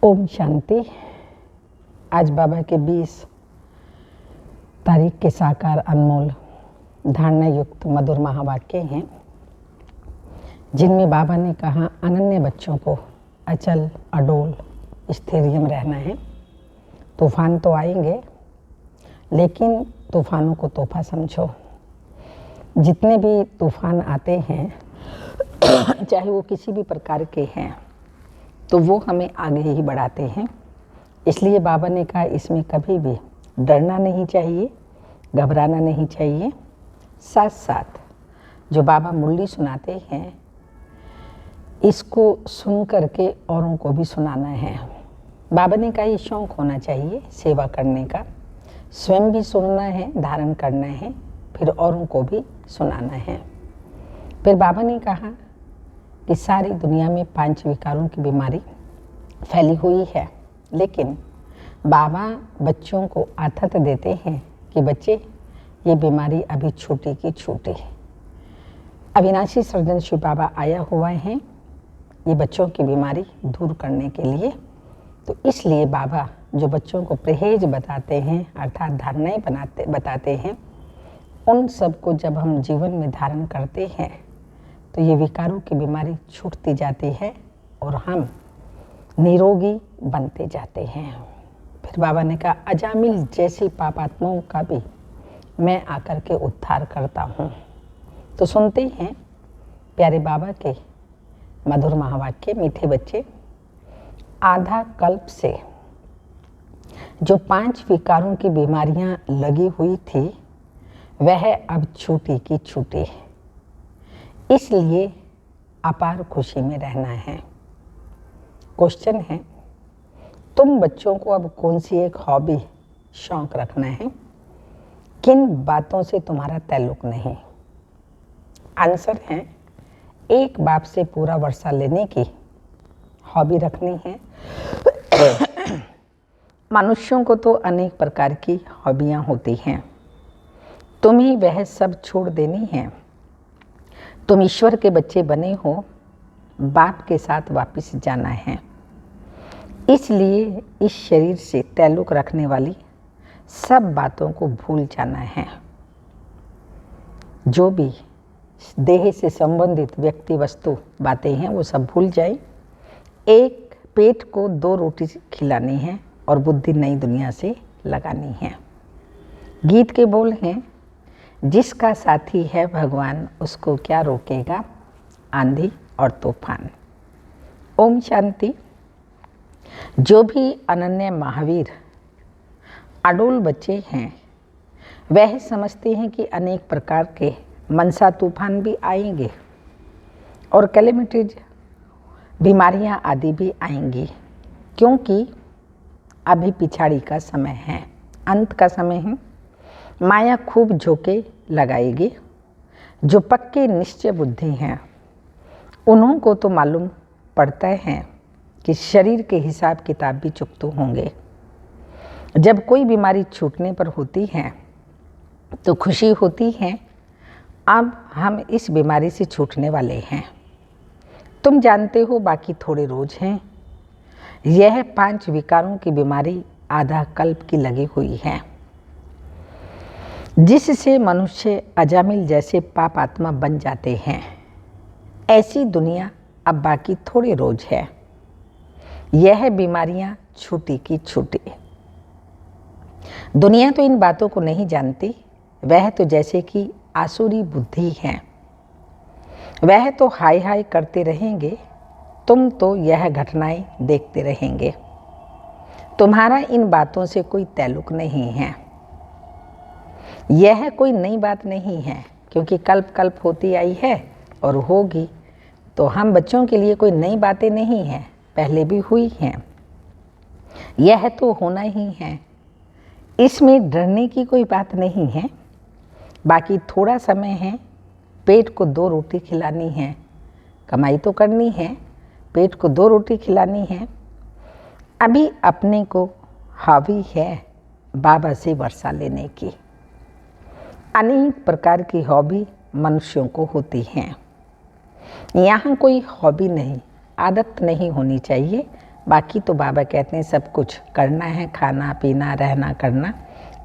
ओम शांति। आज बाबा के 20 तारीख के साकार अनमोल धारणा युक्त मधुर महावाक्य हैं, जिनमें बाबा ने कहा अनन्य बच्चों को अचल अडोल स्थिरियम रहना है। तूफान तो आएंगे, लेकिन तूफानों को तोहफा समझो। जितने भी तूफान आते हैं चाहे वो किसी भी प्रकार के हैं, तो वो हमें आगे ही बढ़ाते हैं। इसलिए बाबा ने कहा इसमें कभी भी डरना नहीं चाहिए, घबराना नहीं चाहिए। साथ साथ जो बाबा मुरली सुनाते हैं, इसको सुन करके औरों को भी सुनाना है। बाबा ने कहा ये शौक़ होना चाहिए सेवा करने का, स्वयं भी सुनना है, धारण करना है, फिर औरों को भी सुनाना है। फिर बाबा ने कहा कि सारी दुनिया में 5 विकारों की बीमारी फैली हुई है, लेकिन बाबा बच्चों को आथत देते हैं कि बच्चे ये बीमारी अभी छोटी की छोटी। अविनाशी सर्जन शिव बाबा आया हुआ है ये बच्चों की बीमारी दूर करने के लिए। तो इसलिए बाबा जो बच्चों को परहेज बताते हैं, अर्थात धारणाएं बताते हैं, उन सब को जब हम जीवन में धारण करते हैं तो ये विकारों की बीमारी छूटती जाती है और हम निरोगी बनते जाते हैं। फिर बाबा ने कहा अजामिल जैसी पापात्माओं का भी मैं आकर के उद्धार करता हूँ। तो सुनते हैं प्यारे बाबा के मधुर महावाक्य। मीठे बच्चे, आधा कल्प से जो 5 विकारों की बीमारियाँ लगी हुई थी, वह अब छूटी की छूटी। इसलिए अपार खुशी में रहना है। क्वेश्चन है, तुम बच्चों को अब कौन सी एक हॉबी शौक रखना है? किन बातों से तुम्हारा ताल्लुक नहीं? आंसर है, एक बाप से पूरा वर्षा लेने की हॉबी रखनी है। मनुष्यों को तो अनेक प्रकार की हॉबियां होती हैं, तुम्हें वह सब छोड़ देनी है। तुम ईश्वर के बच्चे बने हो, बाप के साथ वापस जाना है। इसलिए इस शरीर से ताल्लुक रखने वाली सब बातों को भूल जाना है। जो भी देह से संबंधित व्यक्ति वस्तु बातें हैं वो सब भूल जाए। एक पेट को 2 रोटी खिलानी है और बुद्धि नई दुनिया से लगानी है। गीत के बोल हैं, जिसका साथी है भगवान उसको क्या रोकेगा आंधी और तूफान। ओम शांति। जो भी अनन्य महावीर अडोल बच्चे हैं, वह समझते हैं कि अनेक प्रकार के मनसा तूफान भी आएंगे और कैलेमिटीज बीमारियां आदि भी आएंगी, क्योंकि अभी पिछाड़ी का समय है, अंत का समय है। माया खूब झोंके लगाएगी। जो पक्के निश्चय बुद्धि हैं, उन्हों को तो मालूम पड़ता है कि शरीर के हिसाब किताब भी चुकते होंगे। जब कोई बीमारी छूटने पर होती है तो खुशी होती है, अब हम इस बीमारी से छूटने वाले हैं। तुम जानते हो बाकी थोड़े रोज हैं। यह 5 विकारों की बीमारी आधा कल्प की लगी हुई है, जिससे मनुष्य अजामिल जैसे पाप आत्मा बन जाते हैं। ऐसी दुनिया अब बाकी थोड़े रोज है। यह बीमारियां छूटी की छूटी। दुनिया तो इन बातों को नहीं जानती। वह तो जैसे कि आसुरी बुद्धि है, वह तो हाय हाय करते रहेंगे, तुम तो यह घटनाएं देखते रहेंगे। तुम्हारा इन बातों से कोई ताल्लुक नहीं है। यह कोई नई बात नहीं है, क्योंकि कल्प कल्प होती आई है और होगी। तो हम बच्चों के लिए कोई नई बातें नहीं हैं, पहले भी हुई हैं। यह तो होना ही है, इसमें डरने की कोई बात नहीं है। बाकी थोड़ा समय है, पेट को 2 रोटी खिलानी है, कमाई तो करनी है, पेट को 2 रोटी खिलानी है। अभी अपने को हावी है बाबा से वर्षा लेने की। अनेक प्रकार की हॉबी मनुष्यों को होती हैं। यहाँ कोई हॉबी नहीं, आदत नहीं होनी चाहिए, बाकी तो बाबा कहते हैं सब कुछ करना है, खाना पीना रहना करना,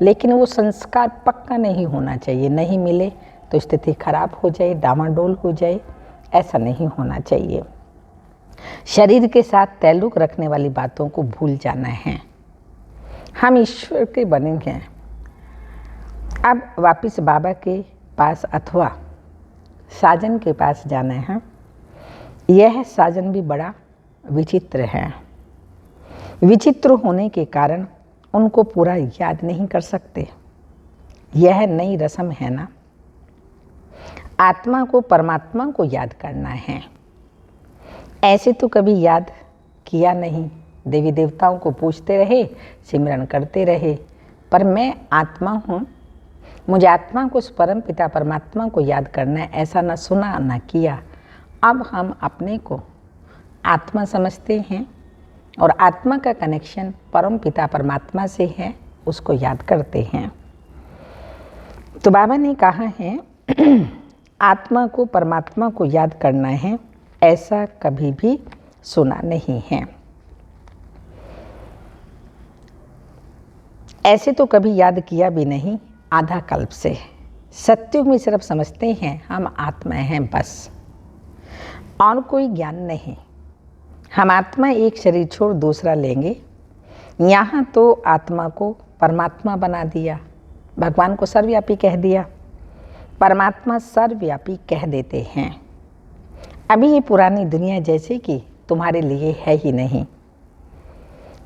लेकिन वो संस्कार पक्का नहीं होना चाहिए। नहीं मिले तो स्थिति खराब हो जाए, डामाडोल हो जाए, ऐसा नहीं होना चाहिए। शरीर के साथ ताल्लुक़ रखने वाली बातों को भूल जाना है। हम ईश्वर के बने हैं। अब वापस बाबा के पास अथवा साजन के पास जाना है। यह साजन भी बड़ा विचित्र है। विचित्र होने के कारण उनको पूरा याद नहीं कर सकते। यह नई रस्म है ना। आत्मा को परमात्मा को याद करना है। ऐसे तो कभी याद किया नहीं। देवी देवताओं को पूछते रहे, सिमरन करते रहे, पर मैं आत्मा हूँ, मुझे आत्मा को, उस परम पिता परमात्मा को याद करना है, ऐसा न सुना न किया। अब हम अपने को आत्मा समझते हैं और आत्मा का कनेक्शन परम पिता परमात्मा से है, उसको याद करते हैं। तो बाबा ने कहा है आत्मा को परमात्मा को याद करना है, ऐसा कभी भी सुना नहीं है। ऐसे तो कभी याद किया भी नहीं आधा कल्प से। सत्युग में सिर्फ समझते हैं हम आत्मा हैं बस, और कोई ज्ञान नहीं। हम आत्मा एक शरीर छोड़ दूसरा लेंगे। यहाँ तो आत्मा को परमात्मा बना दिया, भगवान को सर्वव्यापी कह दिया, परमात्मा सर्वव्यापी कह देते हैं। अभी ये पुरानी दुनिया जैसे कि तुम्हारे लिए है ही नहीं।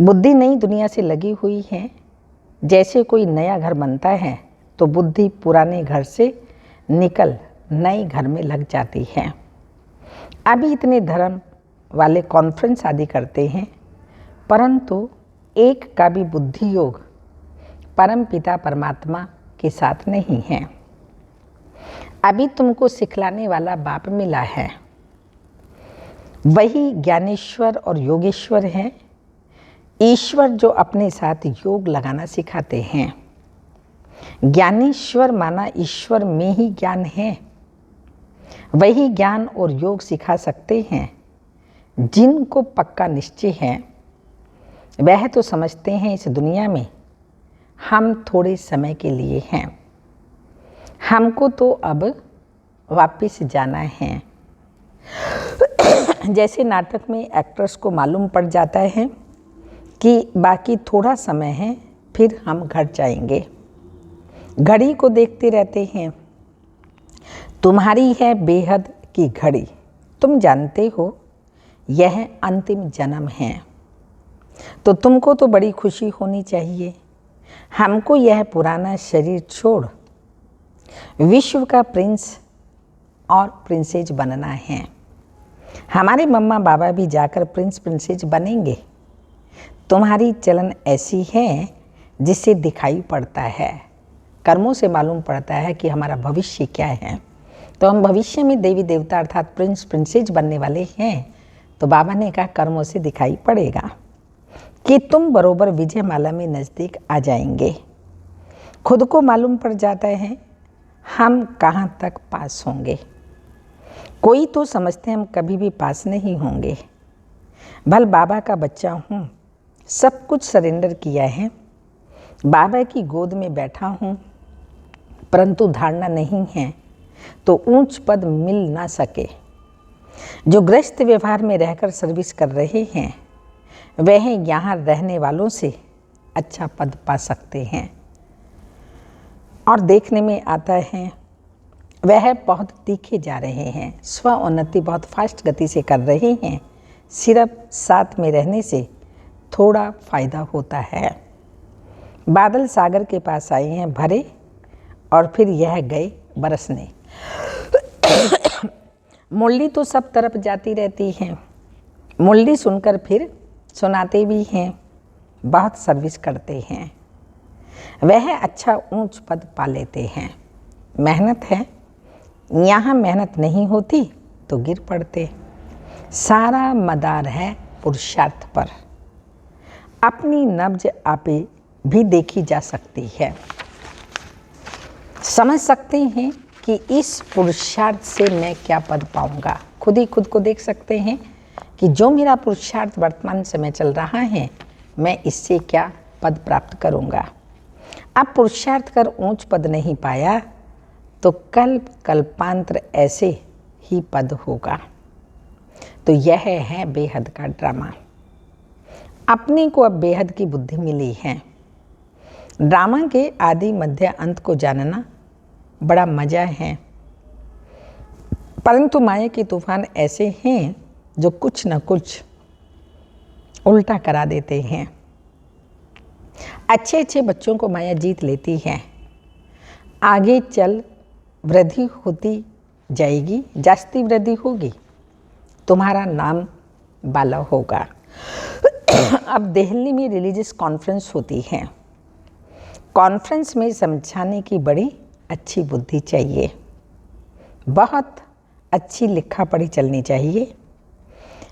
बुद्धि नई दुनिया से लगी हुई है। जैसे कोई नया घर बनता है तो बुद्धि पुराने घर से निकल नए घर में लग जाती है। अभी इतने धर्म वाले कॉन्फ्रेंस आदि करते हैं, परंतु एक का भी बुद्धि योग परम पिता परमात्मा के साथ नहीं है। अभी तुमको सिखलाने वाला बाप मिला है, वही ज्ञानेश्वर और योगेश्वर हैं। ईश्वर जो अपने साथ योग लगाना सिखाते हैं। ज्ञानेश्वर माना ईश्वर में ही ज्ञान है। वही ज्ञान और योग सिखा सकते हैं। जिनको पक्का निश्चय है वह तो समझते हैं इस दुनिया में हम थोड़े समय के लिए हैं, हमको तो अब वापस जाना है। जैसे नाटक में एक्टर्स को मालूम पड़ जाता है कि बाकी थोड़ा समय है, फिर हम घर जाएंगे। घड़ी को देखते रहते हैं। तुम्हारी है बेहद की घड़ी, तुम जानते हो यह अंतिम जन्म है, तो तुमको तो बड़ी खुशी होनी चाहिए। हमको यह पुराना शरीर छोड़ विश्व का प्रिंस और प्रिंसेस बनना है। हमारे मम्मा बाबा भी जाकर प्रिंस प्रिंसेस बनेंगे। तुम्हारी चलन ऐसी है जिससे दिखाई पड़ता है, कर्मों से मालूम पड़ता है कि हमारा भविष्य क्या है। तो हम भविष्य में देवी देवता अर्थात प्रिंस प्रिंसेस बनने वाले हैं। तो बाबा ने कहा कर्मों से दिखाई पड़ेगा कि तुम बरोबर विजयमाला में नज़दीक आ जाएंगे। खुद को मालूम पड़ जाता है हम कहाँ तक पास होंगे। कोई तो समझते हैं हम कभी भी पास नहीं होंगे। भल बाबा का बच्चा हूँ, सब कुछ सरेंडर किया है, बाबा की गोद में बैठा हूँ, परंतु धारणा नहीं है तो ऊंच पद मिल ना सके। जो गृहस्थ व्यवहार में रहकर सर्विस कर रहे हैं वह यहाँ रहने वालों से अच्छा पद पा सकते हैं। और देखने में आता है वह बहुत तीखे जा रहे हैं, स्व उन्नति बहुत फास्ट गति से कर रहे हैं। सिर्फ साथ में रहने से थोड़ा फायदा होता है। बादल सागर के पास आए हैं भरे और फिर यह गए बरसने। मुरली तो सब तरफ जाती रहती है। मुरली सुनकर फिर सुनाते भी हैं, बहुत सर्विस करते हैं। वह अच्छा ऊंच पद पा लेते हैं। मेहनत है, यहाँ मेहनत नहीं होती तो गिर पड़ते। सारा मदार है पुरुषार्थ पर। अपनी नब्ज आपे भी देखी जा सकती है। समझ सकते हैं कि इस पुरुषार्थ से मैं क्या पद पाऊंगा। खुद ही खुद को देख सकते हैं कि जो मेरा पुरुषार्थ वर्तमान समय चल रहा है, मैं इससे क्या पद प्राप्त करूँगा। अब पुरुषार्थ कर ऊंच पद नहीं पाया तो कल्प कल्पांतर ऐसे ही पद होगा। तो यह है बेहद का ड्रामा। अपने को अब बेहद की बुद्धि मिली है। ड्रामा के आदि मध्य अंत को जानना बड़ा मजा है, परंतु माया के तूफान ऐसे हैं जो कुछ न कुछ उल्टा करा देते हैं। अच्छे अच्छे बच्चों को माया जीत लेती है। आगे चल वृद्धि होती जाएगी, जास्ती वृद्धि होगी, तुम्हारा नाम बाला होगा। अब दिल्ली में रिलीजियस कॉन्फ्रेंस होती है। कॉन्फ्रेंस में समझाने की बड़ी अच्छी बुद्धि चाहिए, बहुत अच्छी लिखा पढ़ी चलनी चाहिए।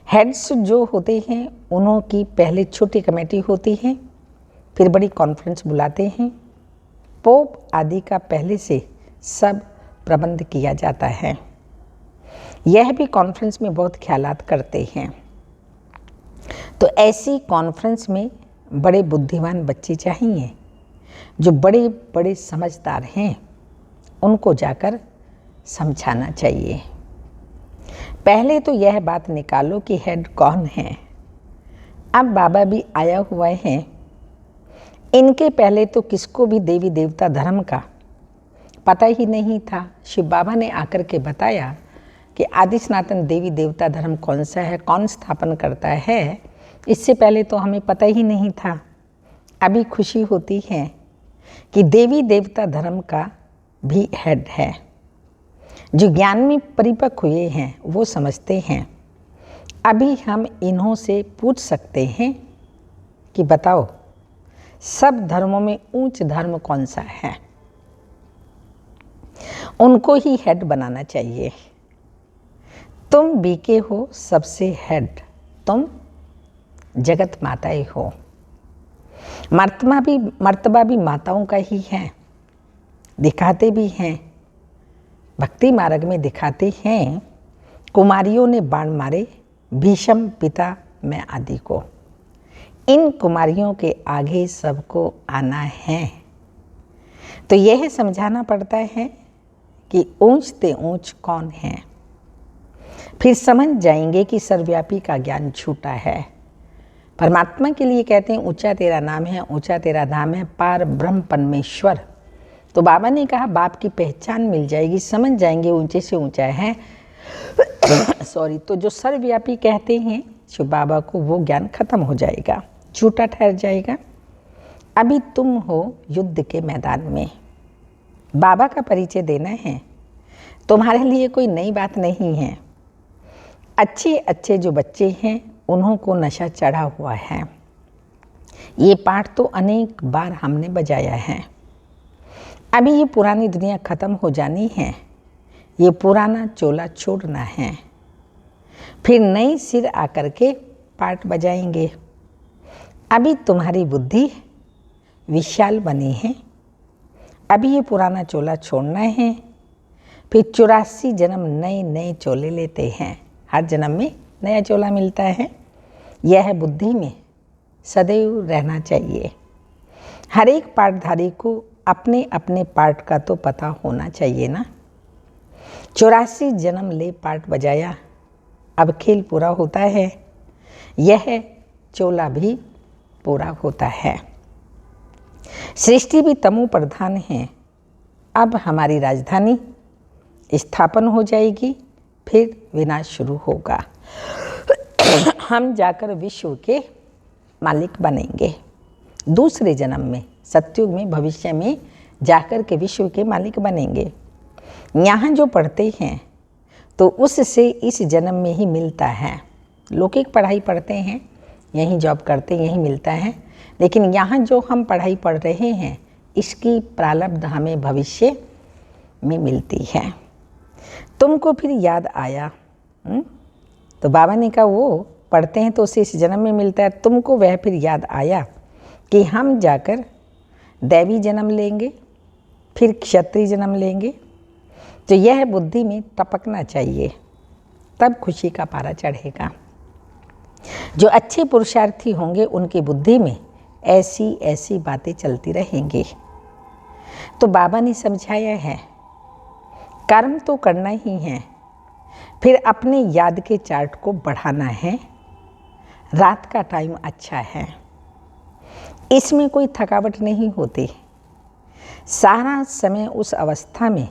हेड्स जो होते हैं उन्हों की पहले छोटी कमेटी होती है, फिर बड़ी कॉन्फ्रेंस बुलाते हैं। पोप आदि का पहले से सब प्रबंध किया जाता है। यह भी कॉन्फ्रेंस में बहुत ख्यालात करते हैं। तो ऐसी कॉन्फ्रेंस में बड़े बुद्धिमान बच्चे चाहिए जो बड़े बड़े समझदार हैं, उनको जाकर समझाना चाहिए। पहले तो यह बात निकालो कि हेड कौन है। अब बाबा भी आया हुआ है। इनके पहले तो किसको भी देवी देवता धर्म का पता ही नहीं था। शिव बाबा ने आकर के बताया कि आदि सनातन देवी देवता धर्म कौन सा है, कौन स्थापन करता है, इससे पहले तो हमें पता ही नहीं था। अभी खुशी होती है कि देवी देवता धर्म का भी हेड है। जो ज्ञान में परिपक्व हुए हैं वो समझते हैं। अभी हम इन्हों से पूछ सकते हैं कि बताओ सब धर्मों में ऊंच धर्म कौन सा है। उनको ही हेड बनाना चाहिए। तुम बीके हो सबसे हेड, तुम जगत माताएं हो। मर्तबा भी माताओं का ही है। दिखाते भी हैं, भक्ति मार्ग में दिखाते हैं। कुमारियों ने बाण मारे भीष्म पिता मैं आदि को। इन कुमारियों के आगे सबको आना है। तो यह समझाना पड़ता है कि ऊंच ते ऊंच कौन है। फिर समझ जाएंगे कि सर्वव्यापी का ज्ञान छूटा है। परमात्मा के लिए कहते हैं ऊंचा तेरा नाम है, ऊंचा तेरा धाम है, पार ब्रह्म परमेश्वर। तो बाबा ने कहा बाप की पहचान मिल जाएगी, समझ जाएंगे ऊंचे से ऊंचा है। तो जो सर्वव्यापी कहते हैं शिव बाबा को, वो ज्ञान खत्म हो जाएगा, झूठा ठहर जाएगा। अभी तुम हो युद्ध के मैदान में, बाबा का परिचय देना है। तुम्हारे लिए कोई नई बात नहीं है। अच्छे अच्छे जो बच्चे हैं उन्हों को नशा चढ़ा हुआ है। ये पाठ तो अनेक बार हमने बजाया है। अभी ये पुरानी दुनिया खत्म हो जानी है। ये पुराना चोला छोड़ना है, फिर नई सिर आकर के पाठ बजाएंगे। अभी तुम्हारी बुद्धि विशाल बनी है। अभी ये पुराना चोला छोड़ना है, फिर 84 जन्म नए नए चोले लेते हैं। हर जन्म में नया चोला मिलता है। यह बुद्धि में सदैव रहना चाहिए। हर एक पाठधारी को अपने अपने पाठ का तो पता होना चाहिए ना। 84 जन्म ले पाठ बजाया, अब खेल पूरा होता है। यह चोला भी पूरा होता है। सृष्टि भी तमो प्रधान है। अब हमारी राजधानी स्थापन हो जाएगी, फिर विनाश शुरू होगा। हम जाकर विश्व के मालिक बनेंगे। दूसरे जन्म में, सतयुग में, भविष्य में जाकर के विश्व के मालिक बनेंगे। यहाँ जो पढ़ते हैं तो उससे इस जन्म में ही मिलता है। लौकिक पढ़ाई पढ़ते हैं, यहीं जॉब करते हैं, यहीं मिलता है। लेकिन यहाँ जो हम पढ़ाई पढ़ रहे हैं इसकी प्रारब्ध हमें भविष्य में मिलती है। तुमको फिर याद आया, तो बाबा ने कहा वो पढ़ते हैं तो उसे इस जन्म में मिलता है। तुमको वह फिर याद आया कि हम जाकर दैवी जन्म लेंगे, फिर क्षत्रिय जन्म लेंगे। तो यह बुद्धि में टपकना चाहिए, तब खुशी का पारा चढ़ेगा। जो अच्छे पुरुषार्थी होंगे उनकी बुद्धि में ऐसी ऐसी बातें चलती रहेंगी। तो बाबा ने समझाया है, कर्म तो करना ही है, फिर अपने याद के चार्ट को बढ़ाना है। रात का टाइम अच्छा है, इसमें कोई थकावट नहीं होती। सारा समय उस अवस्था में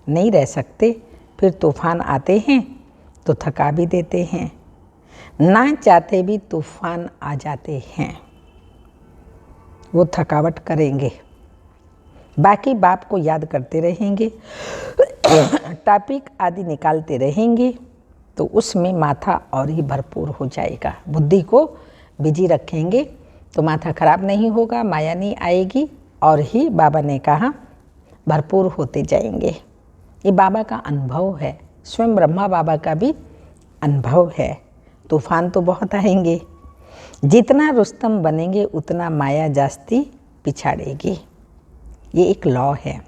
नहीं रह सकते, फिर तूफान आते हैं तो थका भी देते हैं, ना चाहते भी तूफान आ जाते हैं, वो थकावट करेंगे। बाकी बाप को याद करते रहेंगे, टॉपिक आदि निकालते रहेंगे, तो उसमें माथा और ही भरपूर हो जाएगा। बुद्धि को बिजी रखेंगे तो माथा खराब नहीं होगा, माया नहीं आएगी, और ही बाबा ने कहा भरपूर होते जाएंगे। ये बाबा का अनुभव है, स्वयं ब्रह्मा बाबा का भी अनुभव है। तूफान तो बहुत आएंगे, जितना रुस्तम बनेंगे उतना माया जास्ती पिछाड़ेगी। ये एक लॉ है,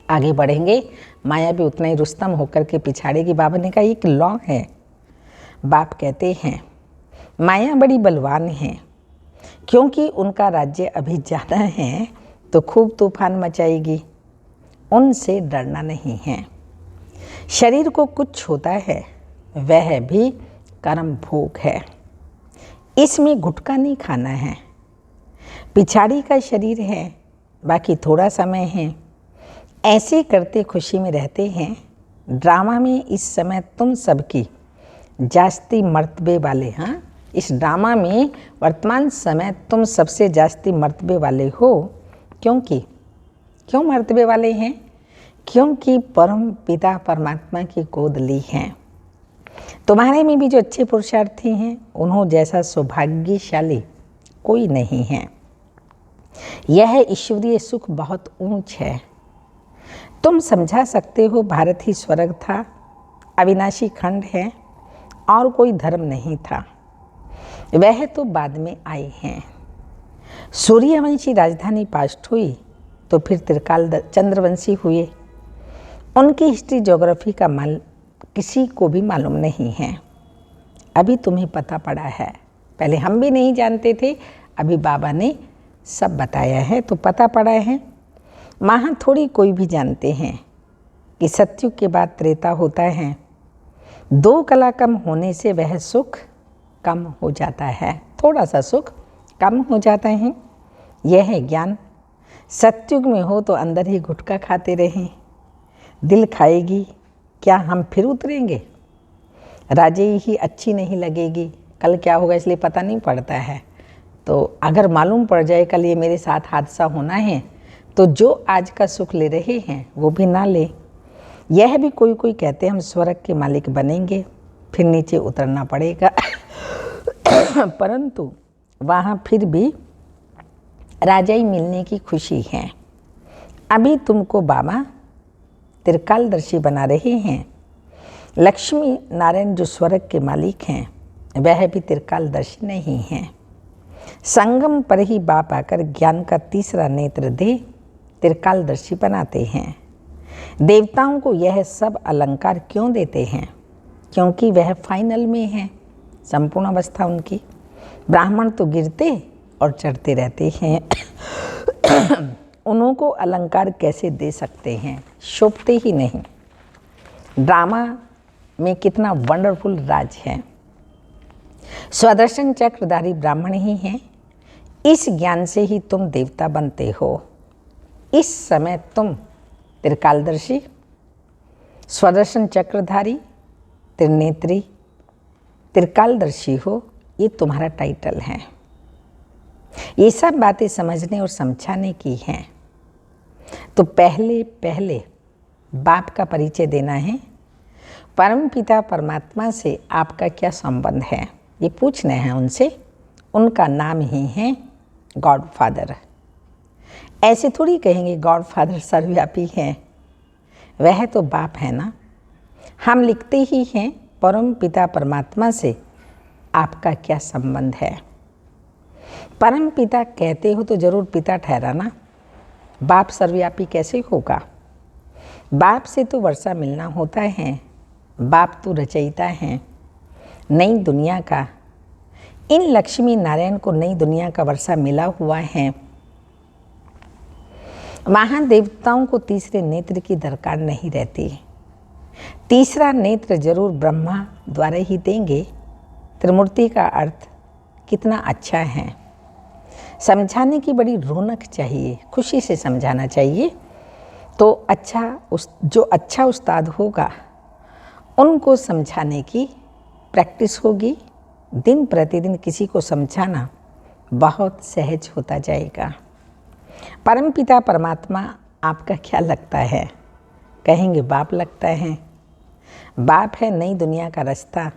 आगे बढ़ेंगे माया भी उतना ही रुस्तम होकर के पिछाड़ेगी। बाबा ने कहा एक लॉ है। बाप कहते हैं माया बड़ी बलवान है, क्योंकि उनका राज्य अभी ज़्यादा है तो खूब तूफान मचाएगी, उनसे डरना नहीं है। शरीर को कुछ होता है वह भी कर्म भोग है, इसमें गुटखा नहीं खाना है। पिछाड़ी का शरीर है, बाकी थोड़ा समय है, ऐसे करते खुशी में रहते हैं। ड्रामा में इस समय तुम सबकी जास्ती मर्तबे वाले, हाँ, इस ड्रामा में वर्तमान समय तुम सबसे जास्ती मर्तबे वाले हो। क्यों मर्तबे वाले हैं? क्योंकि परम पिता परमात्मा की गोद ली हैं। तुम्हारे में भी जो अच्छे पुरुषार्थी हैं, उन्हों जैसा सौभाग्यशाली कोई नहीं है। यह ईश्वरीय सुख बहुत ऊंच है। तुम समझा सकते हो भारत ही स्वर्ग था, अविनाशी खंड है, और कोई धर्म नहीं था। वह तो बाद में आए हैं। सूर्यवंशी राजधानी पास्ट हुई तो फिर त्रिकाल चंद्रवंशी हुए। उनकी हिस्ट्री ज्योग्राफी का किसी को भी मालूम नहीं है। अभी तुम्हें पता पड़ा है, पहले हम भी नहीं जानते थे, अभी बाबा ने सब बताया है तो पता पड़ा है। वहाँ थोड़ी कोई भी जानते हैं कि सत्युग के बाद त्रेता होता है। 2 कला कम होने से वह सुख कम हो जाता है, थोड़ा सा सुख कम हो जाता है। यह है ज्ञान। सत्युग में हो तो अंदर ही गुटखा खाते रहें, दिल खाएगी, क्या हम फिर उतरेंगे? राजे ही अच्छी नहीं लगेगी, कल क्या होगा इसलिए पता नहीं पड़ता है। तो अगर मालूम पड़ जाए कल ये मेरे साथ हादसा होना है, तो जो आज का सुख ले रहे हैं वो भी ना ले। यह भी कोई कोई कहते हैं हम स्वर्ग के मालिक बनेंगे, फिर नीचे उतरना पड़ेगा परंतु वहाँ फिर भी राजाई मिलने की खुशी है। अभी तुमको बाबा त्रिकालदर्शी बना रहे हैं। लक्ष्मी नारायण जो स्वर्ग के मालिक हैं, वह भी त्रिकालदर्शी नहीं हैं। संगम पर ही बाप आकर ज्ञान का तीसरा नेत्र दे त्रिकालदर्शी बनाते हैं। देवताओं को यह सब अलंकार क्यों देते हैं? क्योंकि वह फाइनल में है, संपूर्ण अवस्था उनकी। ब्राह्मण तो गिरते और चढ़ते रहते हैं उन्हों को अलंकार कैसे दे सकते हैं? शोभते ही नहीं। ड्रामा में कितना वंडरफुल राज है। स्वदर्शन चक्रधारी ब्राह्मण ही हैं। इस ज्ञान से ही तुम देवता बनते हो। इस समय तुम त्रिकालदर्शी, स्वदर्शन चक्रधारी, त्रिनेत्री, त्रिकालदर्शी हो, ये तुम्हारा टाइटल है। ये सब बातें समझने और समझाने की हैं। तो पहले बाप का परिचय देना है। परम पिता परमात्मा से आपका क्या संबंध है, ये पूछना है उनसे। उनका नाम ही है गॉड फादर। ऐसे थोड़ी कहेंगे गॉड फादर सर्वव्यापी है, वह तो बाप है ना। हम लिखते ही हैं परम पिता परमात्मा से आपका क्या संबंध है। परम पिता कहते हो तो जरूर पिता ठहराना, बाप सर्वव्यापी कैसे होगा? बाप से तो वर्षा मिलना होता है, बाप तो रचयिता हैं नई दुनिया का, इन लक्ष्मी नारायण को नई दुनिया का वर्षा मिला हुआ है। वहाँ देवताओं को तीसरे नेत्र की दरकार नहीं रहती। तीसरा नेत्र जरूर ब्रह्मा द्वारा ही देंगे। त्रिमूर्ति का अर्थ कितना अच्छा है। समझाने की बड़ी रौनक चाहिए, खुशी से समझाना चाहिए। तो जो अच्छा उस्ताद होगा उनको समझाने की प्रैक्टिस होगी। दिन प्रतिदिन किसी को समझाना बहुत सहज होता जाएगा। परमपिता परमात्मा आपका क्या लगता है? कहेंगे बाप लगता है। बाप है नई दुनिया का रास्ता।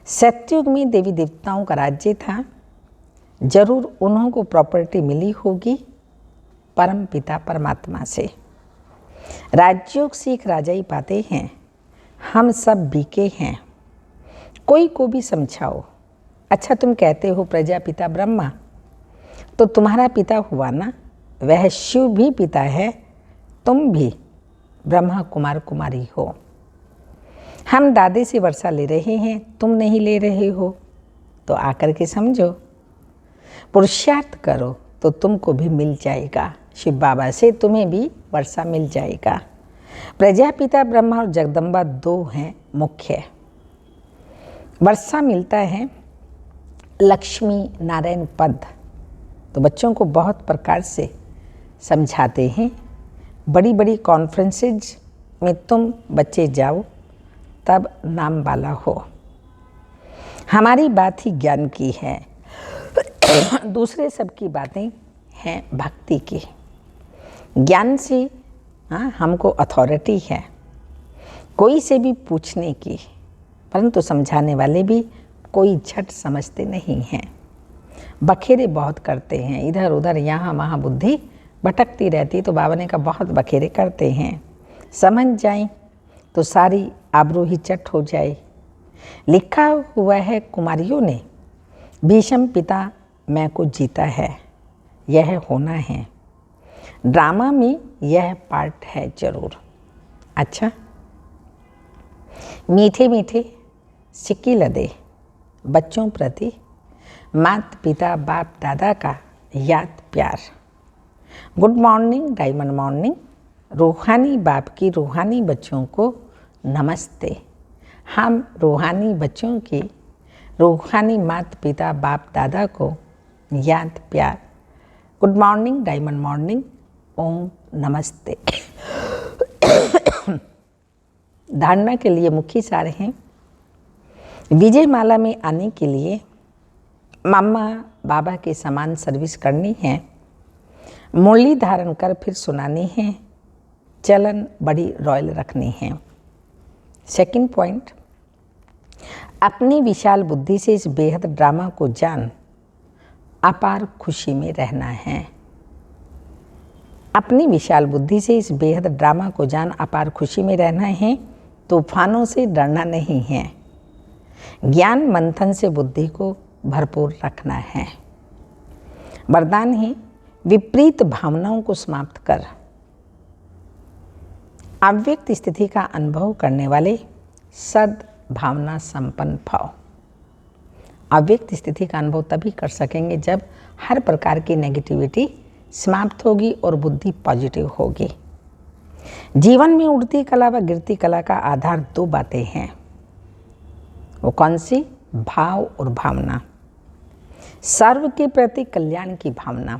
सत्युग में देवी देवताओं का राज्य था, जरूर उन्हों को प्रॉपर्टी मिली होगी परम पिता परमात्मा से। राजयोग से एक राजा ही पाते हैं, हम सब बीके हैं। कोई को भी समझाओ, अच्छा तुम कहते हो प्रजापिता ब्रह्मा, तो तुम्हारा पिता हुआ ना, वह शिव भी पिता है, तुम भी ब्रह्मा कुमार कुमारी हो। हम दादे से वर्षा ले रहे हैं, तुम नहीं ले रहे हो, तो आकर के समझो। पुरुषार्थ करो तो तुमको भी मिल जाएगा। शिव बाबा से तुम्हें भी वर्षा मिल जाएगा। प्रजापिता ब्रह्मा और जगदम्बा दो हैं मुख्य। वर्षा मिलता है लक्ष्मी नारायण पद, तो बच्चों को बहुत प्रकार से समझाते हैं। बड़ी बड़ी कॉन्फ्रेंसेज में तुम बच्चे जाओ, तब नाम वाला हो। हमारी बात ही ज्ञान की है, दूसरे सबकी बातें हैं भक्ति की। ज्ञान से हमको अथॉरिटी है कोई से भी पूछने की, परंतु समझाने वाले भी कोई झट समझते नहीं हैं। बखेरे बहुत करते हैं, इधर उधर यहाँ वहाँ बुद्धि भटकती रहती, तो बाबा ने कहा बहुत बखेरे करते हैं। समझ जाएं तो सारी आबरू ही चट हो जाए। लिखा हुआ है कुमारियों ने, भीष्म पिता मैं को जीता है, यह होना है। ड्रामा में यह पार्ट है जरूर। अच्छा, मीठे मीठे सिक्की लदे बच्चों प्रति माता पिता बाप दादा का याद प्यार। Good morning, diamond morning. रूहानी बाप की रूहानी बच्चों को नमस्ते। हम रूहानी बच्चों की रूहानी माता पिता बाप दादा को याद प्यार। गुड मॉर्निंग, डायमंड मॉर्निंग, ओम नमस्ते। धारणा के लिए मुख्य सार हैं। विजय माला में आने के लिए मम्मा बाबा के समान सर्विस करनी है। मुरली धारण कर फिर सुनानी है। चलन बड़ी रॉयल रखनी है। सेकंड पॉइंट, अपनी विशाल बुद्धि से इस बेहद ड्रामा को जान अपार खुशी में रहना है। अपनी विशाल बुद्धि से इस बेहद ड्रामा को जान अपार खुशी में रहना है। तूफानों से डरना नहीं है। ज्ञान मंथन से बुद्धि को भरपूर रखना है। वरदान है, विपरीत भावनाओं को समाप्त कर अव्यक्त स्थिति का अनुभव करने वाले सद भावना संपन्न भाव। अव्यक्त स्थिति का अनुभव तभी कर सकेंगे जब हर प्रकार की नेगेटिविटी समाप्त होगी और बुद्धि पॉजिटिव होगी। जीवन में उड़ती कला व गिरती कला का आधार दो बातें हैं। वो कौन सी? भाव और भावना। सर्व के प्रति कल्याण की भावना,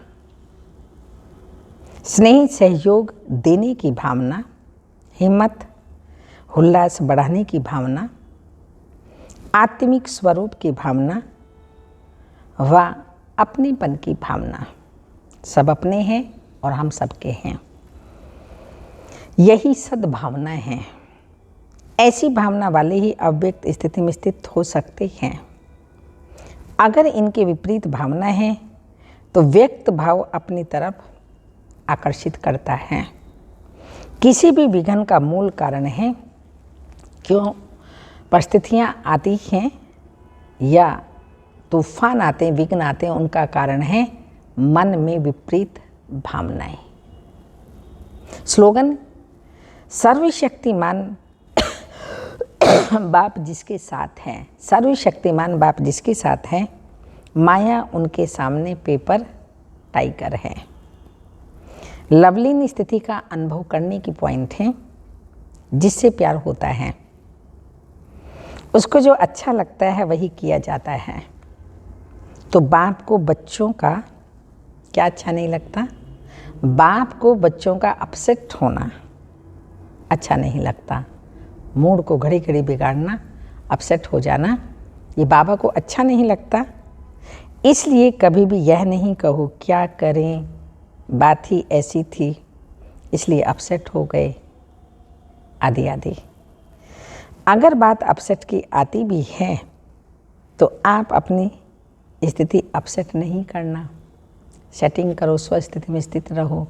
स्नेह सहयोग देने की भावना, हिम्मत उल्लास बढ़ाने की भावना, आत्मिक स्वरूप की भावना व अपनेपन की भावना। सब अपने हैं और हम सबके हैं। यही सद्भावना है। ऐसी भावना वाले ही अव्यक्त स्थिति में स्थित हो सकते हैं। अगर इनके विपरीत भावना है तो व्यक्त भाव अपनी तरफ आकर्षित करता है। किसी भी विघ्न का मूल कारण है क्यों परिस्थितियाँ आती हैं या तूफान आते हैं, विघ्न आते हैं, उनका कारण है मन में विपरीत भावनाएं। स्लोगन, सर्वशक्तिमान बाप जिसके साथ हैं, सर्वशक्तिमान बाप जिसके साथ हैं, माया उनके सामने पेपर टाइगर है। लवलीन स्थिति का अनुभव करने की पॉइंट है, जिससे प्यार होता है उसको जो अच्छा लगता है वही किया जाता है। तो बाप को बच्चों का क्या अच्छा नहीं लगता? बाप को बच्चों का अपसेट होना अच्छा नहीं लगता। मूड को घड़ी घड़ी बिगाड़ना, अपसेट हो जाना, ये बाबा को अच्छा नहीं लगता। इसलिए कभी भी यह नहीं कहो क्या करें, बात ही ऐसी थी इसलिए अपसेट हो गए, आदि आदि। अगर बात अपसेट की आती भी है तो आप अपनी स्थिति अपसेट नहीं करना, सेटिंग करो, स्वस्थिति में स्थित रहो।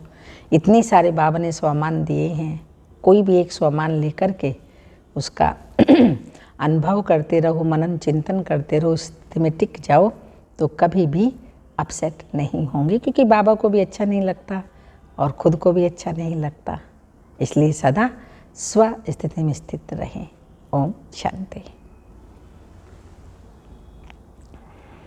इतनी सारे बाबा ने स्वमान दिए हैं, कोई भी एक स्वमान लेकर के उसका अनुभव करते रहो, मनन चिंतन करते रहो, स्थिति में टिक जाओ तो कभी भी अपसेट नहीं होंगे, क्योंकि बाबा को भी अच्छा नहीं लगता और खुद को भी अच्छा नहीं लगता। इसलिए सदा स्व स्थिति में स्थित रहें। ओम शांति।